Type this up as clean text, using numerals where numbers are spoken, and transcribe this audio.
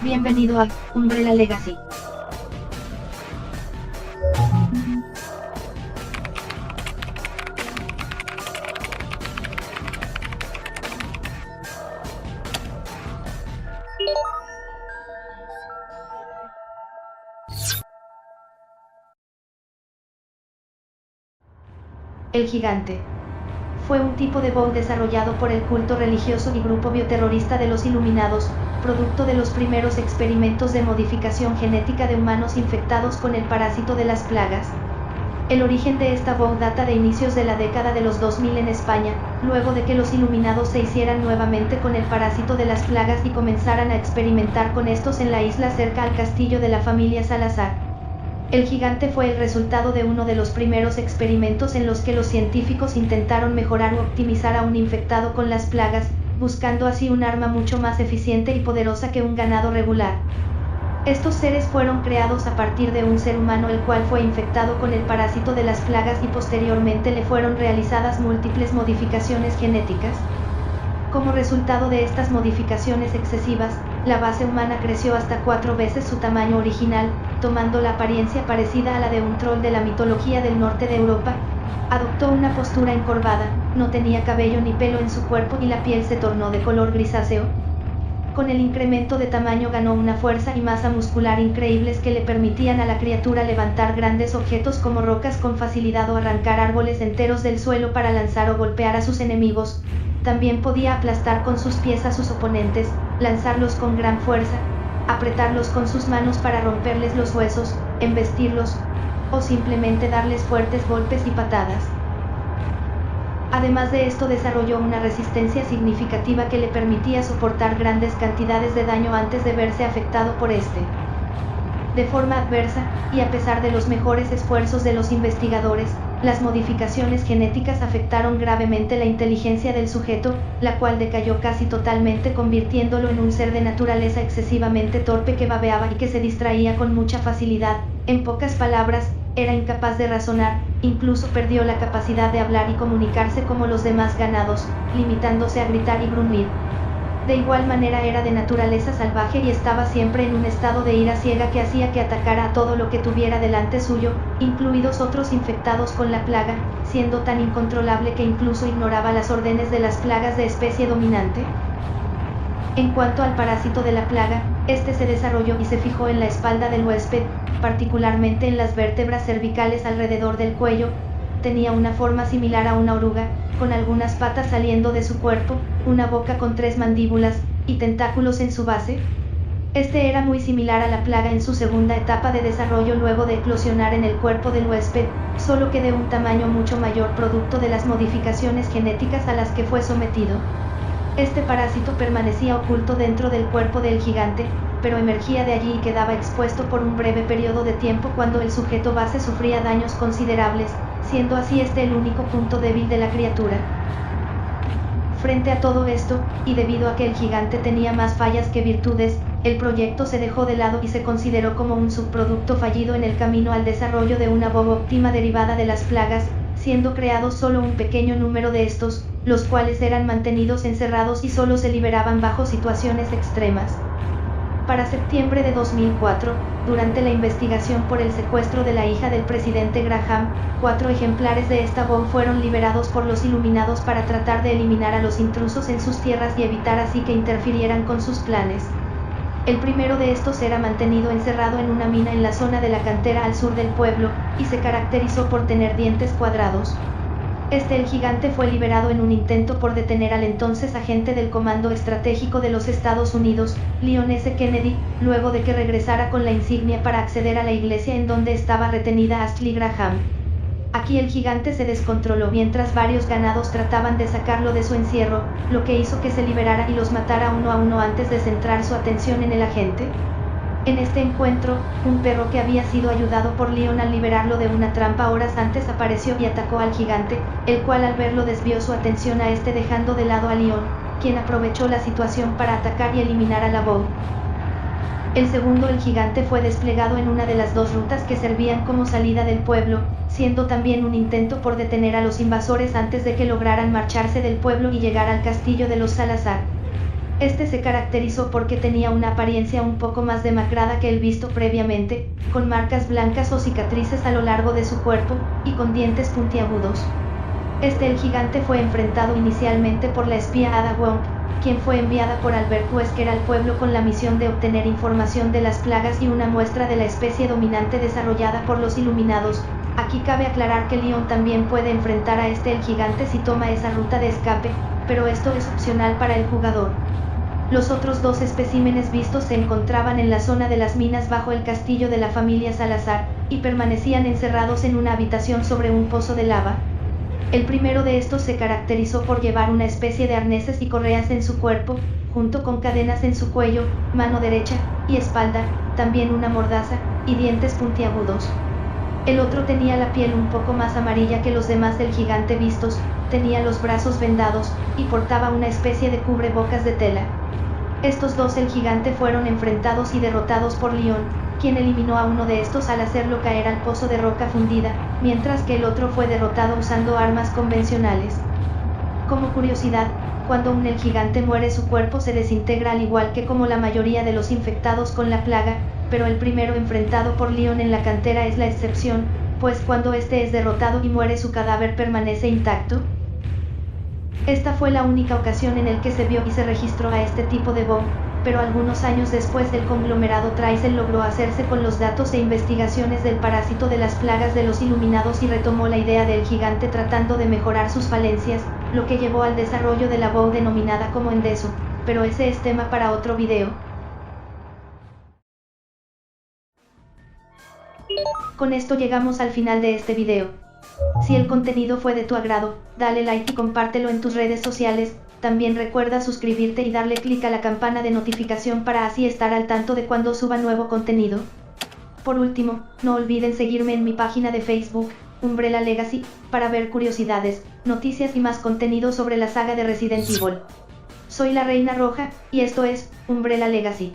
Bienvenido a Umbrella Legacy. El gigante fue un tipo de bow desarrollado por el culto religioso y grupo bioterrorista de los Iluminados, producto de los primeros experimentos de modificación genética de humanos infectados con el parásito de las plagas. El origen de esta bow data de inicios de la década de los 2000 en España, luego de que los Iluminados se hicieran nuevamente con el parásito de las plagas y comenzaran a experimentar con estos en la isla cerca al castillo de la familia Salazar. El gigante fue el resultado de uno de los primeros experimentos en los que los científicos intentaron mejorar o optimizar a un infectado con las plagas, buscando así un arma mucho más eficiente y poderosa que un ganado regular. Estos seres fueron creados a partir de un ser humano el cual fue infectado con el parásito de las plagas y posteriormente le fueron realizadas múltiples modificaciones genéticas. Como resultado de estas modificaciones excesivas, la base humana creció hasta 4 veces su tamaño original, tomando la apariencia parecida a la de un troll de la mitología del norte de Europa. Adoptó una postura encorvada, no tenía cabello ni pelo en su cuerpo y la piel se tornó de color grisáceo. Con el incremento de tamaño ganó una fuerza y masa muscular increíbles que le permitían a la criatura levantar grandes objetos como rocas con facilidad o arrancar árboles enteros del suelo para lanzar o golpear a sus enemigos. También podía aplastar con sus pies a sus oponentes, lanzarlos con gran fuerza, apretarlos con sus manos para romperles los huesos, embestirlos, o simplemente darles fuertes golpes y patadas. Además de esto desarrolló una resistencia significativa que le permitía soportar grandes cantidades de daño antes de verse afectado por este. De forma adversa, y a pesar de los mejores esfuerzos de los investigadores, las modificaciones genéticas afectaron gravemente la inteligencia del sujeto, la cual decayó casi totalmente convirtiéndolo en un ser de naturaleza excesivamente torpe que babeaba y que se distraía con mucha facilidad. En pocas palabras, era incapaz de razonar, incluso perdió la capacidad de hablar y comunicarse como los demás ganados, limitándose a gritar y gruñir. De igual manera era de naturaleza salvaje y estaba siempre en un estado de ira ciega que hacía que atacara a todo lo que tuviera delante suyo, incluidos otros infectados con la plaga, siendo tan incontrolable que incluso ignoraba las órdenes de las plagas de especie dominante. En cuanto al parásito de la plaga, este se desarrolló y se fijó en la espalda del huésped, particularmente en las vértebras cervicales alrededor del cuello. Tenía una forma similar a una oruga, con algunas patas saliendo de su cuerpo, una boca con 3 mandíbulas, y tentáculos en su base. Este era muy similar a la plaga en su segunda etapa de desarrollo luego de eclosionar en el cuerpo del huésped, solo que de un tamaño mucho mayor producto de las modificaciones genéticas a las que fue sometido. Este parásito permanecía oculto dentro del cuerpo del gigante, pero emergía de allí y quedaba expuesto por un breve periodo de tiempo cuando el sujeto base sufría daños considerables, siendo así este el único punto débil de la criatura. Frente a todo esto, y debido a que el gigante tenía más fallas que virtudes, el proyecto se dejó de lado y se consideró como un subproducto fallido en el camino al desarrollo de una bow óptima derivada de las plagas, siendo creado solo un pequeño número de estos, los cuales eran mantenidos encerrados y solo se liberaban bajo situaciones extremas. Para septiembre de 2004, durante la investigación por el secuestro de la hija del presidente Graham, 4 ejemplares de esta bow fueron liberados por los Iluminados para tratar de eliminar a los intrusos en sus tierras y evitar así que interfirieran con sus planes. El primero de estos era mantenido encerrado en una mina en la zona de la cantera al sur del pueblo, y se caracterizó por tener dientes cuadrados. El gigante fue liberado en un intento por detener al entonces agente del Comando Estratégico de los Estados Unidos, Leon S. Kennedy, luego de que regresara con la insignia para acceder a la iglesia en donde estaba retenida Ashley Graham. Aquí el gigante se descontroló mientras varios ganados trataban de sacarlo de su encierro, lo que hizo que se liberara y los matara uno a uno antes de centrar su atención en el agente. En este encuentro, un perro que había sido ayudado por Leon al liberarlo de una trampa horas antes apareció y atacó al gigante, el cual al verlo desvió su atención a este dejando de lado a Leon, quien aprovechó la situación para atacar y eliminar a la bow. El segundo, el gigante, fue desplegado en una de las 2 rutas que servían como salida del pueblo, siendo también un intento por detener a los invasores antes de que lograran marcharse del pueblo y llegar al castillo de los Salazar. Este se caracterizó porque tenía una apariencia un poco más demacrada que el visto previamente, con marcas blancas o cicatrices a lo largo de su cuerpo, y con dientes puntiagudos. El gigante fue enfrentado inicialmente por la espía Ada Wong, quien fue enviada por Albert Wesker al pueblo con la misión de obtener información de las plagas y una muestra de la especie dominante desarrollada por los Iluminados. Aquí cabe aclarar que Leon también puede enfrentar a el gigante si toma esa ruta de escape, pero esto es opcional para el jugador. Los otros dos especímenes vistos se encontraban en la zona de las minas bajo el castillo de la familia Salazar, y permanecían encerrados en una habitación sobre un pozo de lava. El primero de estos se caracterizó por llevar una especie de arneses y correas en su cuerpo, junto con cadenas en su cuello, mano derecha y espalda, también una mordaza y dientes puntiagudos. El otro tenía la piel un poco más amarilla que los demás del gigante vistos, tenía los brazos vendados y portaba una especie de cubrebocas de tela. Estos dos el gigante fueron enfrentados y derrotados por Leon, quien eliminó a uno de estos al hacerlo caer al pozo de roca fundida, mientras que el otro fue derrotado usando armas convencionales. Como curiosidad, cuando el gigante muere su cuerpo se desintegra al igual que como la mayoría de los infectados con la plaga, pero el primero enfrentado por Leon en la cantera es la excepción, pues cuando es derrotado y muere su cadáver permanece intacto. Esta fue la única ocasión en el que se vio y se registró a este tipo de bug, pero algunos años después el conglomerado Traicel logró hacerse con los datos e investigaciones del parásito de las plagas de los Iluminados y retomó la idea del gigante tratando de mejorar sus falencias, lo que llevó al desarrollo de la bug denominada como Endeso, pero ese es tema para otro video. Con esto llegamos al final de este video. Si el contenido fue de tu agrado, dale like y compártelo en tus redes sociales. También recuerda suscribirte y darle clic a la campana de notificación para así estar al tanto de cuando suba nuevo contenido. Por último, no olviden seguirme en mi página de Facebook, Umbrella Legacy, para ver curiosidades, noticias y más contenido sobre la saga de Resident Evil. Soy la Reina Roja, y esto es Umbrella Legacy.